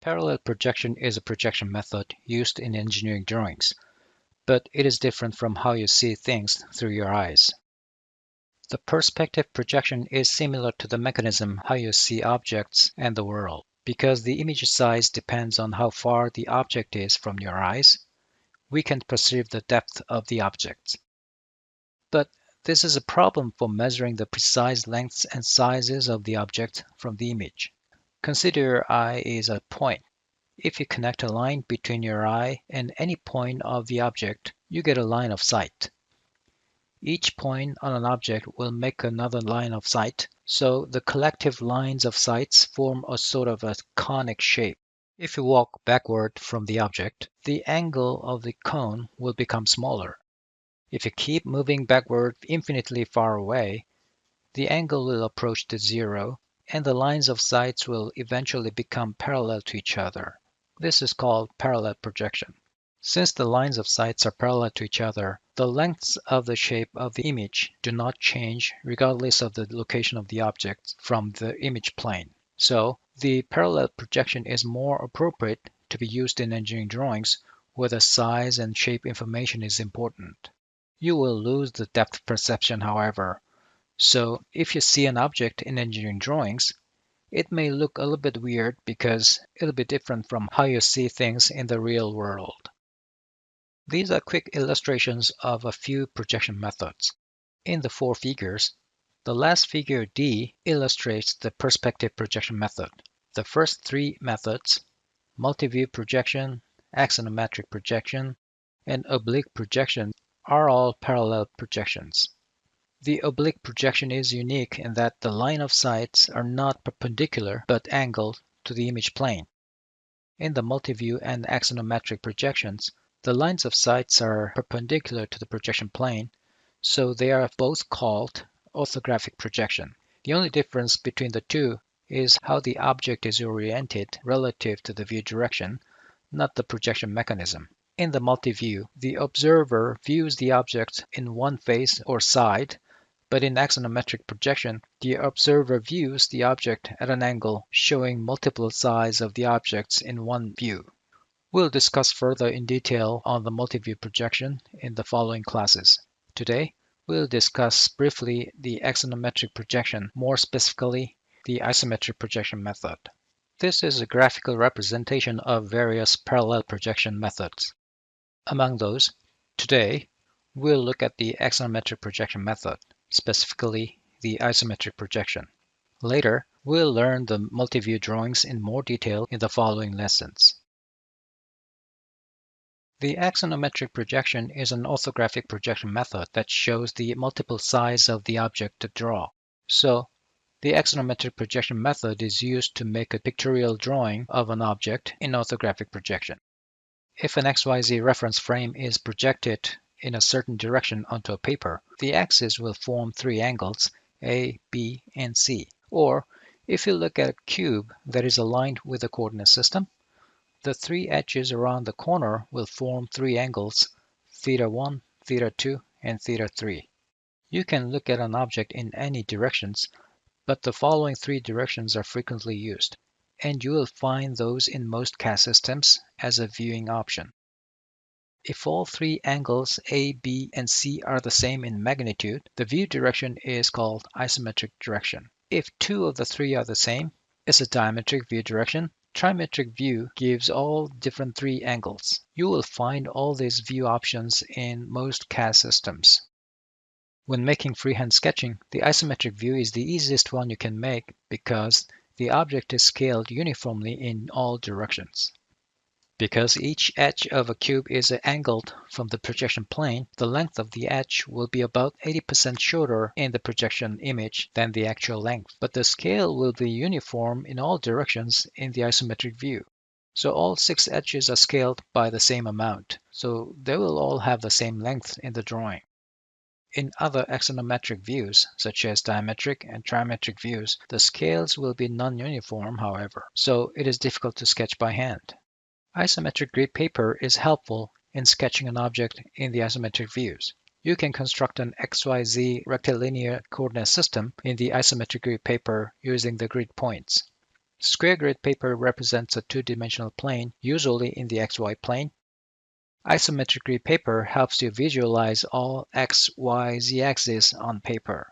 Parallel projection is a projection method used in engineering drawings, but it is different from how you see things through your eyes. The perspective projection is similar to the mechanism how you see objects and the world. Because the image size depends on how far the object is from your eyes, we can perceive the depth of the object. But this is a problem for measuring the precise lengths and sizes of the object from the image. Consider your eye is a point. If you connect a line between your eye and any point of the object, you get a line of sight. Each point on an object will make another line of sight, so the collective lines of sights form a sort of a conic shape. If you walk backward from the object, the angle of the cone will become smaller. If you keep moving backward infinitely far away, the angle will approach to zero, and the lines of sights will eventually become parallel to each other. This is called parallel projection. Since the lines of sights are parallel to each other, the lengths of the shape of the image do not change regardless of the location of the object from the image plane. So, the parallel projection is more appropriate to be used in engineering drawings where the size and shape information is important. You will lose the depth perception, however. So, if you see an object in engineering drawings, it may look a little bit weird because it'll be different from how you see things in the real world. These are quick illustrations of a few projection methods. In the 4 figures, the last figure D illustrates the perspective projection method. The first 3 methods, multi-view projection, axonometric projection, and oblique projection, are all parallel projections. The oblique projection is unique in that the line of sights are not perpendicular but angled to the image plane. In the multi-view and axonometric projections, the lines of sights are perpendicular to the projection plane, so they are both called orthographic projection. The only difference between the two is how the object is oriented relative to the view direction, not the projection mechanism. In the multi-view, the observer views the object in one face or side, but in axonometric projection, the observer views the object at an angle showing multiple sides of the objects in one view. We'll discuss further in detail on the multi-view projection in the following classes. Today, we'll discuss briefly the axonometric projection, more specifically, the isometric projection method. This is a graphical representation of various parallel projection methods. Among those, today, we'll look at the axonometric projection method, specifically the isometric projection. Later, we'll learn the multi-view drawings in more detail in the following lessons. The axonometric projection is an orthographic projection method that shows the multiple sides of the object to draw. So, the axonometric projection method is used to make a pictorial drawing of an object in orthographic projection. If an XYZ reference frame is projected in a certain direction onto a paper, the axis will form 3 angles, A, B, and C. Or, if you look at a cube that is aligned with the coordinate system, the 3 edges around the corner will form 3 angles, theta 1, theta 2, and theta 3. You can look at an object in any directions, but the following 3 directions are frequently used, and you will find those in most CAD systems as a viewing option. If all 3 angles A, B, and C are the same in magnitude, the view direction is called isometric direction. If 2 of the 3 are the same, it's a diametric view direction. Trimetric view gives all different 3 angles. You will find all these view options in most CAD systems. When making freehand sketching, the isometric view is the easiest one you can make because the object is scaled uniformly in all directions. Because each edge of a cube is angled from the projection plane, the length of the edge will be about 80% shorter in the projection image than the actual length, but the scale will be uniform in all directions in the isometric view. So all 6 edges are scaled by the same amount, so they will all have the same length in the drawing. In other axonometric views, such as diametric and trimetric views, the scales will be non-uniform, however, so it is difficult to sketch by hand. Isometric grid paper is helpful in sketching an object in the isometric views. You can construct an XYZ rectilinear coordinate system in the isometric grid paper using the grid points. Square grid paper represents a two-dimensional plane, usually in the XY plane. Isometric grid paper helps you visualize all X, Y, Z axes on paper.